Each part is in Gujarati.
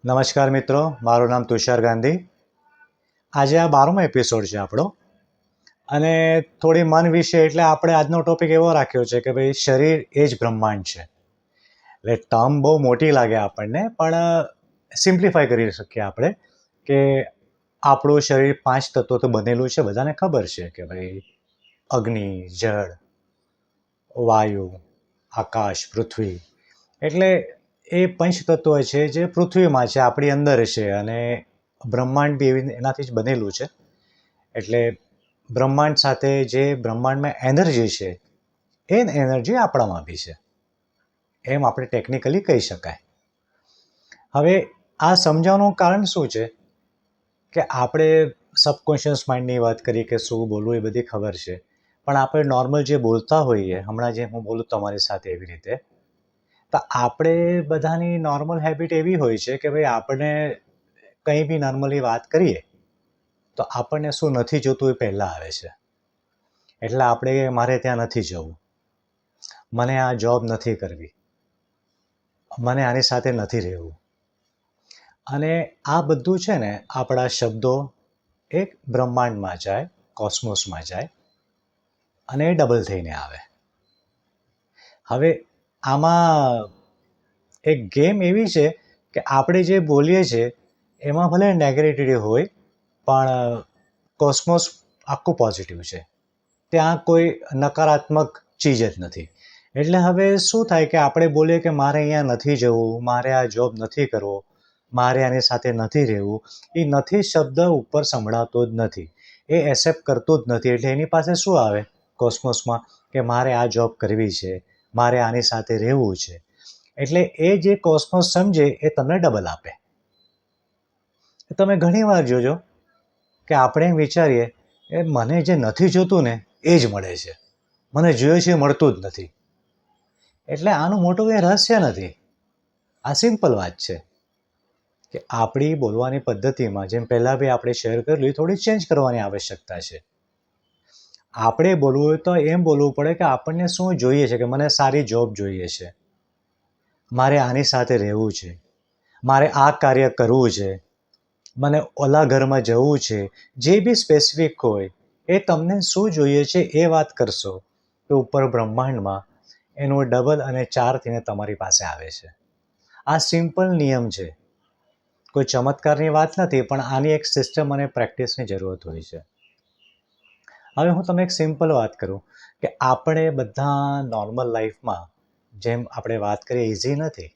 નમસ્કાર મિત્રો, મારું નામ તુષાર ગાંધી. આજે આ 12મો એપિસોડ છે આપણો અને થોડી મન વિશે એટલે આપણે આજનો ટોપિક એવો રાખ્યો છે કે ભાઈ શરીર એ જ બ્રહ્માંડ છે. એટલે ટર્મ બહુ મોટી લાગે આપણને, પણ સિમ્પ્લિફાય કરી શકીએ આપણે કે આપણું શરીર 5 તત્વોથી બનેલું છે. બધાને ખબર છે કે ભાઈ અગ્નિ, જળ, વાયુ, આકાશ, પૃથ્વી. એટલે એ પંચતત્વ છે જે પૃથ્વીમાં છે, આપણી અંદર છે, અને બ્રહ્માંડ બી એનાથી જ બનેલું છે. એટલે બ્રહ્માંડ સાથે જે બ્રહ્માંડમાં એનર્જી છે એ એનર્જી આપણામાં બી છે, એમ આપણે ટેકનિકલી કહી શકાય. હવે આ સમજાવવાનું કારણ શું છે કે આપણે સબકોન્શિયસ માઇન્ડની વાત કરી કે શું બોલવું એ બધી ખબર છે, પણ આપણે નોર્મલ જે બોલતા હોઈએ, હમણાં જે હું બોલું તમારી સાથે એવી રીતે, તો આપણે બધાની નોર્મલ હેબિટ એવી હોય છે કે ભાઈ આપણે કંઈ બી નોર્મલી વાત કરીએ તો આપણને શું નથી જોતું એ પહેલાં આવે છે. એટલે આપણે મારે ત્યાં નથી જવું, મને આ જોબ નથી કરવી, મને આની સાથે નથી રહેવું. અને આ બધું છે ને આપણા શબ્દો એક બ્રહ્માંડમાં જાય, કોસ્મોસમાં જાય અને એ ડબલ થઈને આવે. હવે આમાં એક ગેમ એવી છે કે આપણે જે બોલીએ છીએ એમાં ભલે નેગેટિવિટી હોય, પણ કોસ્મોસ આખું પોઝિટિવ છે, ત્યાં કોઈ નકારાત્મક ચીજ જ નથી. એટલે હવે શું થાય કે આપણે બોલીએ કે મારે અહીંયા નથી જવું, મારે આ જોબ નથી કરવો, મારે આની સાથે નથી રહેવું, એ નથી શબ્દ ઉપર સંભળાતો જ નથી, એ એક્સેપ્ટ કરતો જ નથી. એટલે એની પાસે શું આવે કોસ્મોસમાં કે મારે આ જોબ કરવી છે, મારે આની સાથે રહેવું છે. એટલે એ જે કોસ્મોસ સમજે એ તમને ડબલ આપે. તમે ઘણીવાર જોજો કે આપણે એમ વિચારીએ એ મને જે નથી જોતું ને એ જ મળે છે, મને જોઈએ છે એ મળતું જ નથી. એટલે આનું મોટું કંઈ રહસ્ય નથી, આ સિમ્પલ વાત છે કે આપણી બોલવાની પદ્ધતિમાં જેમ પહેલાં બી આપણે શેર કરેલું થોડી ચેન્જ કરવાની આવશ્યકતા છે. આપણે બોલવું હોય તો એમ બોલવું પડે કે આપણને શું જોઈએ છે, કે મને સારી જોબ જોઈએ છે, મારે આની સાથે રહેવું છે, મારે આ કાર્ય કરવું છે, મને ઓલા ઘરમાં જવું છે. જે બી સ્પેસિફિક હોય એ તમને શું જોઈએ છે એ વાત કરશો તો ઉપર બ્રહ્માંડમાં એનું ડબલ અને 4 થઈને તમારી પાસે આવે છે. આ સિમ્પલ નિયમ છે, કોઈ ચમત્કારની વાત નથી, પણ આની એક સિસ્ટમ અને પ્રેક્ટિસની જરૂરત હોય છે. હવે હું તમને એક સિમ્પલ વાત કરું કે આપણે બધા નોર્મલ લાઈફમાં જેમ આપણે વાત કરીએ ઇઝી નથી.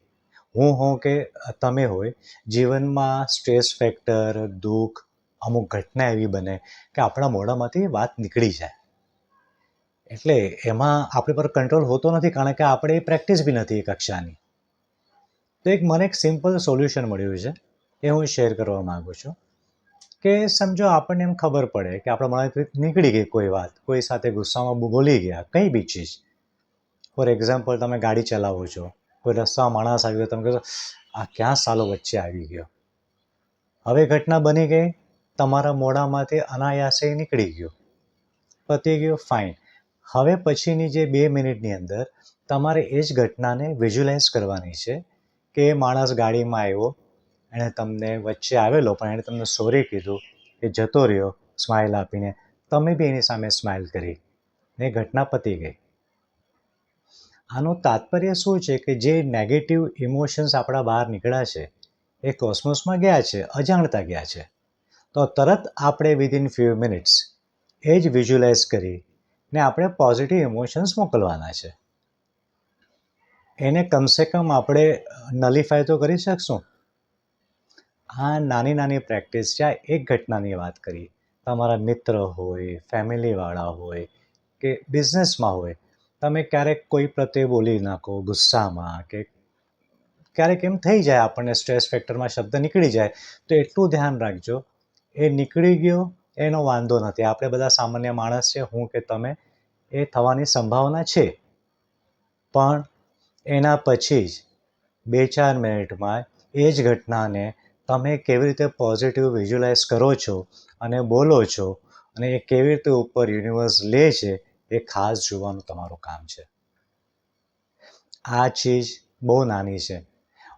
હું હોઉં કે તમે હોય, જીવનમાં સ્ટ્રેસ ફેક્ટર, દુઃખ, અમુક ઘટના એવી બને કે આપણા મોઢામાંથી વાત નીકળી જાય. એટલે એમાં આપણી પર કંટ્રોલ હોતો નથી, કારણ કે આપણે એ પ્રેક્ટિસ બી નથી એ કક્ષાની. તો મને એક સિમ્પલ સોલ્યુશન મળ્યું છે, એ હું શેર કરવા માગું છું. કે સમજો આપણને એમ ખબર પડે કે આપણા મોઢાથી નીકળી ગઈ કોઈ વાત, કોઈ સાથે ગુસ્સામાં બોલી ગયા, કંઈ બી ચીજ. ફોર એક્ઝામ્પલ, તમે ગાડી ચલાવો છો, કોઈ રસ્તામાં માણસ આવી ગયો, તમે કહો આ ક્યાં સાલો વચ્ચે આવી ગયો. હવે ઘટના બની ગઈ, તમારા મોઢામાંથી અનાયાસે નીકળી ગયું, પતી ગયું, ફાઇન. હવે પછીની જે 2 મિનિટની અંદર તમારે એ જ ઘટનાને વિઝ્યુલાઇઝ કરવાની છે કે એ માણસ ગાડીમાં આવ્યો, એણે તમને વચ્ચે આવેલો, પણ એણે તમને સોરી કીધું, એ જતો રહ્યો સ્માઇલ આપીને, તમે બી એની સામે સ્માઇલ કરી, એ ઘટના પતી ગઈ. આનું તાત્પર્ય શું છે કે જે નેગેટિવ ઇમોશન્સ આપણા બહાર નીકળ્યા છે એ કોસ્મોસમાં ગયા છે, અજાણતા ગયા છે. તો તરત આપણે વિધિન ફ્યુ મિનિટ્સ એ જ વિઝ્યુલાઇઝ કરી ને આપણે પોઝિટિવ ઇમોશન્સ મોકલવાના છે. એને કમસે કમ આપણે નલિફાય તો કરી શકશું. આ નાની નાની પ્રેક્ટિસ છે. આ એક ઘટનાની વાત કરી, તમારા મિત્ર હોય, ફેમિલીવાળા હોય કે બિઝનેસમાં હોય, તમે ક્યારેક કોઈ પ્રત્યે બોલી નાખો ગુસ્સામાં, કે ક્યારેક એમ થઈ જાય આપણને સ્ટ્રેસ ફેક્ટરમાં શબ્દ નીકળી જાય, તો એટલું ધ્યાન રાખજો એ નીકળી ગયો એનો વાંધો નથી, આપણે બધા સામાન્ય માણસ છે, હું કે તમે, એ થવાની સંભાવના છે. પણ એના પછી જ 2-4 મિનિટમાં એ જ ઘટનાને તમે કેવી રીતે પોઝિટિવ વિઝ્યુલાઇઝ કરો છો અને બોલો છો, અને એ કેવી રીતે ઉપર યુનિવર્સ લે છે, એ ખાસ જોવાનું તમારું કામ છે. આ ચીજ બહુ નાની છે.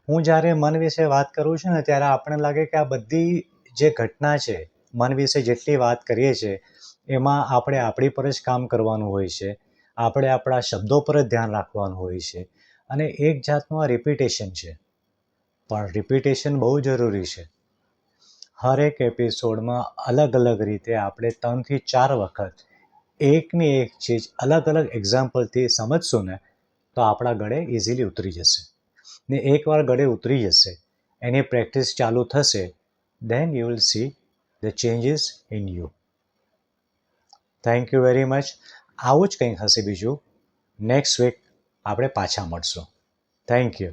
હું જ્યારે મન વિશે વાત કરું છું ને ત્યારે આપણને લાગે કે આ બધી જે ઘટના છે, મન વિશે જેટલી વાત કરીએ છીએ એમાં આપણે આપણી પર જ કામ કરવાનું હોય છે, આપણે આપણા શબ્દો પર જ ધ્યાન રાખવાનું હોય છે, અને એક જાતનું આ રિપીટેશન છે. પણ રિપીટેશન બહુ જરૂરી છે. હરેક એપિસોડમાં અલગ અલગ રીતે આપણે 3 થી 4 વખત એકની એક ચીજ અલગ અલગ એક્ઝામ્પલથી સમજશું ને તો આપણા ગળે ઇઝીલી ઉતરી જશે. ને એકવાર ગળે ઉતરી જશે, એની પ્રેક્ટિસ ચાલુ થશે, then you will see the changes in you. Thank you very much. આવું જ કંઈક હશે બીજું. નેક્સ્ટ વીક આપણે પાછા મળશું. Thank you.